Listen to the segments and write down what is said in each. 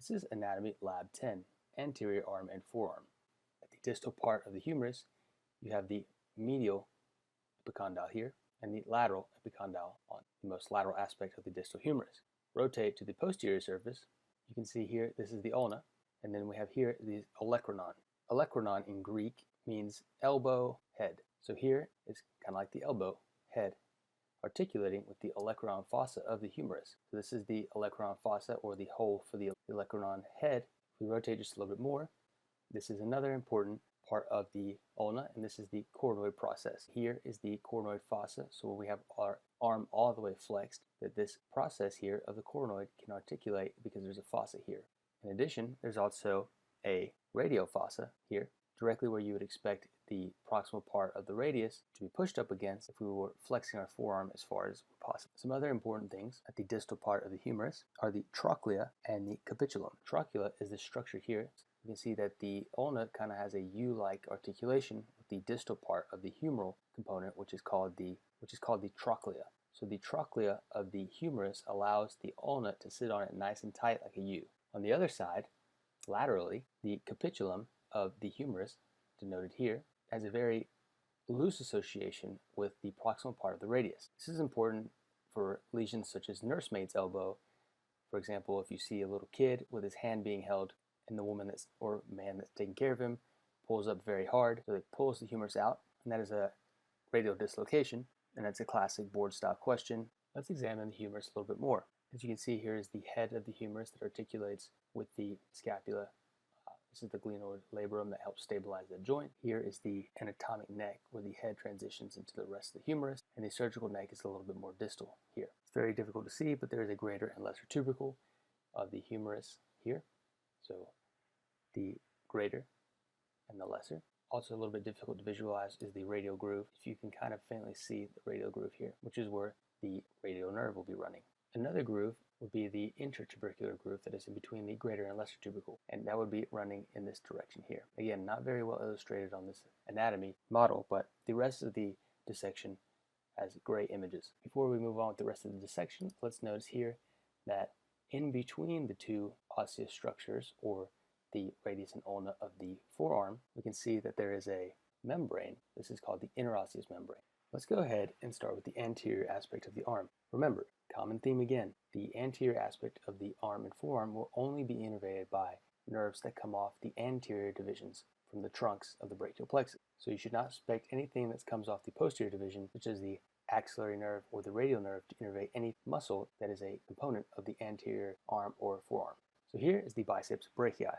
This is Anatomy Lab 10, anterior arm and forearm. At the distal part of the humerus, you have the medial epicondyle here and the lateral epicondyle on the most lateral aspect of the distal humerus. Rotate to the posterior surface. You can see here, this is the ulna, and then we have here the olecranon. Olecranon in Greek means elbow, head. So here is kind of like the elbow, head, articulating with the olecranon fossa of the humerus. So this is the olecranon fossa, or the hole for the olecranon head. If we rotate just a little bit more, this is another important part of the ulna, and this is the coronoid process. Here is the coronoid fossa, so when we have our arm all the way flexed, that this process here of the coronoid can articulate because there's a fossa here. In addition, there's also a radial fossa here, directly where you would expect the proximal part of the radius to be pushed up against if we were flexing our forearm as far as possible. Some other important things at the distal part of the humerus are the trochlea and the capitulum. Trochlea is this structure here. You can see that the ulna kind of has a U-like articulation with the distal part of the humeral component, which is called the trochlea. So the trochlea of the humerus allows the ulna to sit on it nice and tight like a U. On the other side, laterally, the capitulum of the humerus, denoted here, has a very loose association with the proximal part of the radius. This is important for lesions such as nursemaid's elbow. For example, if you see a little kid with his hand being held and the woman or man that's taking care of him pulls up very hard, so it pulls the humerus out, and that is a radial dislocation, and that's a classic board-style question. Let's examine the humerus a little bit more. As you can see, here is the head of the humerus that articulates with the scapula. This is the glenoid labrum that helps stabilize that joint. Here is the anatomic neck, where the head transitions into the rest of the humerus, and the surgical neck is a little bit more distal here. It's very difficult to see, but there is a greater and lesser tubercle of the humerus here. So the greater and the lesser. Also a little bit difficult to visualize is the radial groove. If you can kind of faintly see the radial groove here, which is where the radial nerve will be running. Another groove would be the intertubercular groove that is in between the greater and lesser tubercle, and that would be running in this direction here. Again, not very well illustrated on this anatomy model, but the rest of the dissection has gray images. Before we move on with the rest of the dissection, let's notice here that in between the two osseous structures, or the radius and ulna of the forearm, we can see that there is a membrane. This is called the interosseous membrane. Let's go ahead and start with the anterior aspect of the arm. Remember, common theme again, the anterior aspect of the arm and forearm will only be innervated by nerves that come off the anterior divisions from the trunks of the brachial plexus. So you should not expect anything that comes off the posterior division, such as the axillary nerve or the radial nerve, to innervate any muscle that is a component of the anterior arm or forearm. So here is the biceps brachii.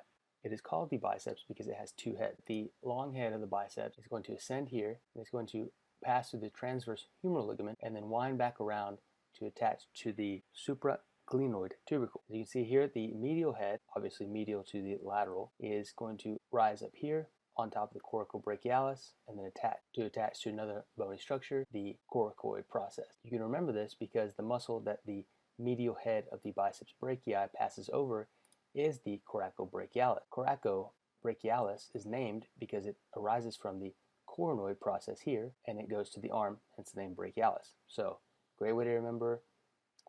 It is called the biceps because it has two heads. The long head of the biceps is going to ascend here, and it's going to pass through the transverse humeral ligament and then wind back around to attach to the supraglenoid tubercle. As you can see here, the medial head, obviously medial to the lateral, is going to rise up here on top of the coracobrachialis and then attach to another bony structure, the coracoid process. You can remember this because the muscle that the medial head of the biceps brachii passes over is the coracobrachialis. Coracobrachialis is named because it arises from the coronoid process here, and it goes to the arm, hence the name brachialis. So, great way to remember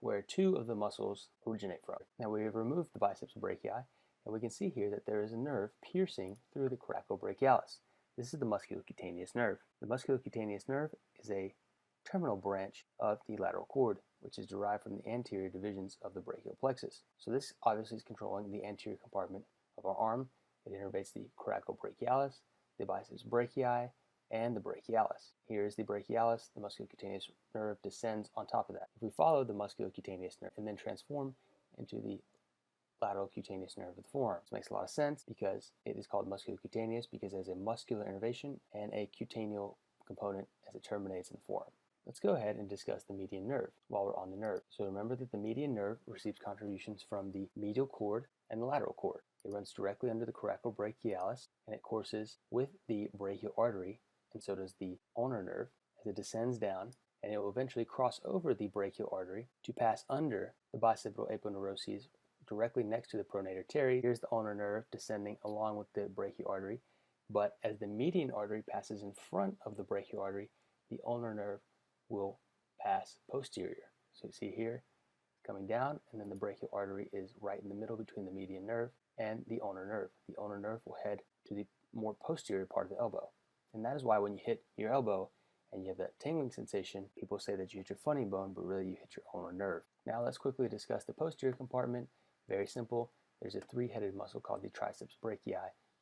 where two of the muscles originate from. Now we have removed the biceps brachii, and we can see here that there is a nerve piercing through the coracobrachialis. This is the musculocutaneous nerve. The musculocutaneous nerve is a terminal branch of the lateral cord, which is derived from the anterior divisions of the brachial plexus. So this obviously is controlling the anterior compartment of our arm. It innervates the coracobrachialis, the biceps brachii, and the brachialis. Here is the brachialis. The musculocutaneous nerve descends on top of that. If we follow the musculocutaneous nerve and then transform into the lateral cutaneous nerve of the forearm, this makes a lot of sense because it is called musculocutaneous because it has a muscular innervation and a cutaneal component as it terminates in the forearm. Let's go ahead and discuss the median nerve while we're on the nerve. So remember that the median nerve receives contributions from the medial cord and the lateral cord. It runs directly under the coracobrachialis, and it courses with the brachial artery, and so does the ulnar nerve, as it descends down, and it will eventually cross over the brachial artery to pass under the bicipital aponeuroses directly next to the pronator artery. Here's the ulnar nerve descending along with the brachial artery, but as the median artery passes in front of the brachial artery, the ulnar nerve will pass posterior. So you see here, coming down, and then the brachial artery is right in the middle between the median nerve and the ulnar nerve. The ulnar nerve will head to the more posterior part of the elbow. And that is why when you hit your elbow and you have that tingling sensation, people say that you hit your funny bone, but really you hit your ulnar nerve. Now let's quickly discuss the posterior compartment. Very simple. There's a three-headed muscle called the triceps brachii.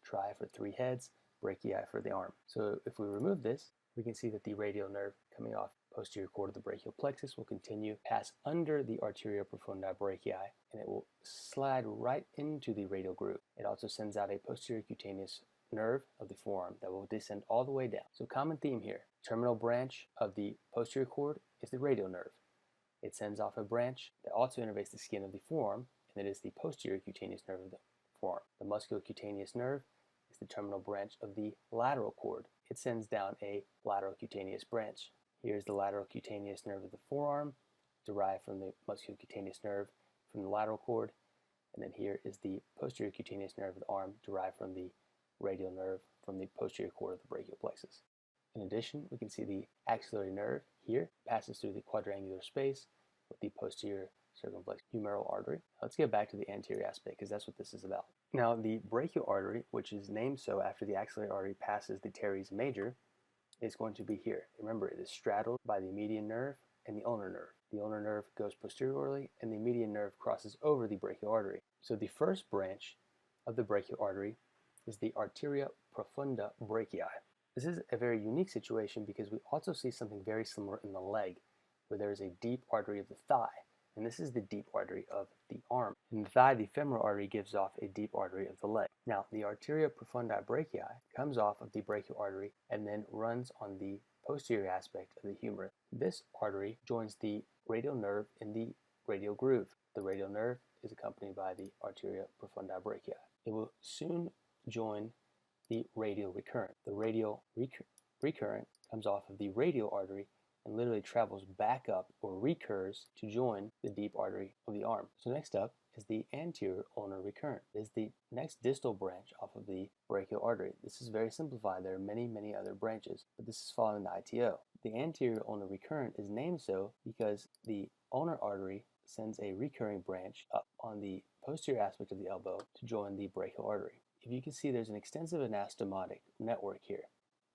Tri for three heads, brachii for the arm. So if we remove this, we can see that the radial nerve coming off posterior cord of the brachial plexus will continue pass under the Arteriole Profunda brachii, and it will slide right into the radial groove. It also sends out a posterior cutaneous nerve of the forearm that will descend all the way down. So common theme here, terminal branch of the posterior cord is the radial nerve. It sends off a branch that also innervates the skin of the forearm, and it is the posterior cutaneous nerve of the forearm. The musculocutaneous nerve is the terminal branch of the lateral cord. It sends down a lateral cutaneous branch. Here's the lateral cutaneous nerve of the forearm, derived from the musculocutaneous nerve from the lateral cord. And then here is the posterior cutaneous nerve of the arm, derived from the radial nerve from the posterior cord of the brachial plexus. In addition, we can see the axillary nerve here passes through the quadrangular space with the posterior circumflex humeral artery. Let's get back to the anterior aspect because that's what this is about. Now, the brachial artery, which is named so after the axillary artery passes the teres major, is going to be here. Remember, it is straddled by the median nerve and the ulnar nerve. The ulnar nerve goes posteriorly, and the median nerve crosses over the brachial artery. So the first branch of the brachial artery is the Arteria Profunda brachii. This is a very unique situation because we also see something very similar in the leg, where there is a deep artery of the thigh, and this is the deep artery of the arm. In the thigh, the femoral artery gives off a deep artery of the leg. Now, the Arteria Profunda brachii comes off of the brachial artery and then runs on the posterior aspect of the humerus. This artery joins the radial nerve in the radial groove. The radial nerve is accompanied by the Arteria Profunda brachii. It will soon join the radial recurrent. The radial recurrent comes off of the radial artery and literally travels back up or recurs to join the deep artery of the arm. So next up is the anterior ulnar recurrent. It is the next distal branch off of the brachial artery. This is very simplified. There are many other branches, but this is following the ITO. The anterior ulnar recurrent is named so because the ulnar artery sends a recurring branch up on the posterior aspect of the elbow to join the brachial artery. If you can see, there's an extensive anastomotic network here.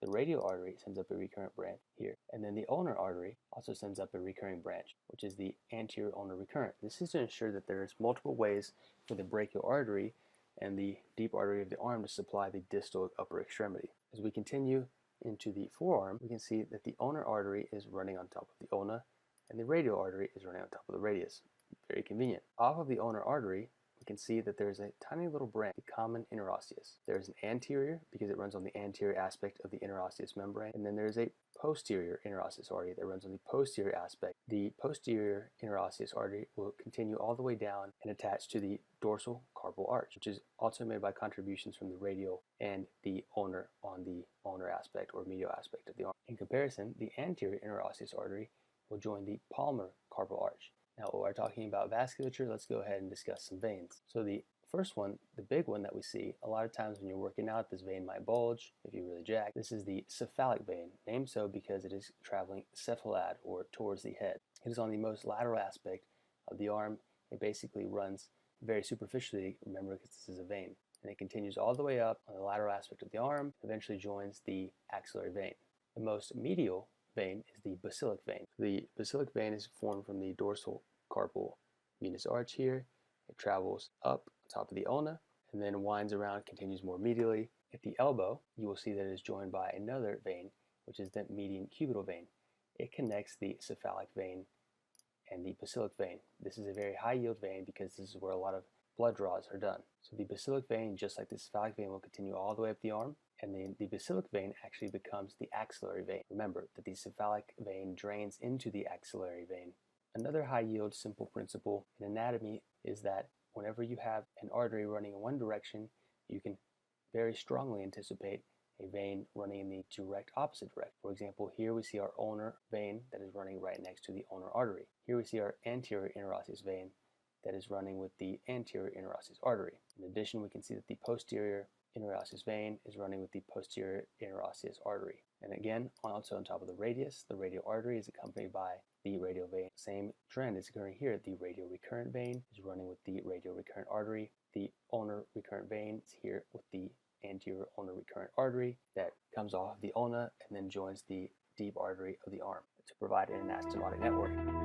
The radial artery sends up a recurrent branch here, and then the ulnar artery also sends up a recurring branch, which is the anterior ulnar recurrent. This is to ensure that there is multiple ways for the brachial artery and the deep artery of the arm to supply the distal upper extremity. As we continue into the forearm, we can see that the ulnar artery is running on top of the ulna, and the radial artery is running on top of the radius. Very convenient. Off of the ulnar artery, we can see that there's a tiny little branch, the common interosseous. There's an anterior because it runs on the anterior aspect of the interosseous membrane, and then there's a posterior interosseous artery that runs on the posterior aspect. The posterior interosseous artery will continue all the way down and attach to the dorsal carpal arch, which is also made by contributions from the radial and the ulnar on the ulnar aspect or medial aspect of the arm. In comparison, the anterior interosseous artery will join the palmar carpal arch. Now, while we're talking about vasculature, let's go ahead and discuss some veins. So the first one, the big one that we see, a lot of times when you're working out, this vein might bulge if you really jack. This is the cephalic vein, named so because it is traveling cephalad or towards the head. It is on the most lateral aspect of the arm. It basically runs very superficially, remember, because this is a vein. And it continues all the way up on the lateral aspect of the arm, eventually joins the axillary vein. The most medial vein is the basilic vein. The basilic vein is formed from the dorsal carpal venous arch here. It travels up top of the ulna and then winds around, continues more medially. At the elbow, you will see that it is joined by another vein, which is the median cubital vein. It connects the cephalic vein and the basilic vein. This is a very high yield vein because this is where a lot of blood draws are done. So the basilic vein, just like the cephalic vein, will continue all the way up the arm, and then the basilic vein actually becomes the axillary vein. Remember that the cephalic vein drains into the axillary vein. Another high yield simple principle in anatomy is that whenever you have an artery running in one direction, you can very strongly anticipate a vein running in the direct opposite direction. For example, here we see our ulnar vein that is running right next to the ulnar artery. Here we see our anterior interosseous vein that is running with the anterior interosseous artery. In addition, we can see that the posterior interosseous vein is running with the posterior interosseous artery. And again, also on top of the radius, the radial artery is accompanied by the radial vein. Same trend is occurring here. The radial recurrent vein is running with the radial recurrent artery. The ulnar recurrent vein is here with the anterior ulnar recurrent artery that comes off the ulna and then joins the deep artery of the arm to provide an anastomotic network.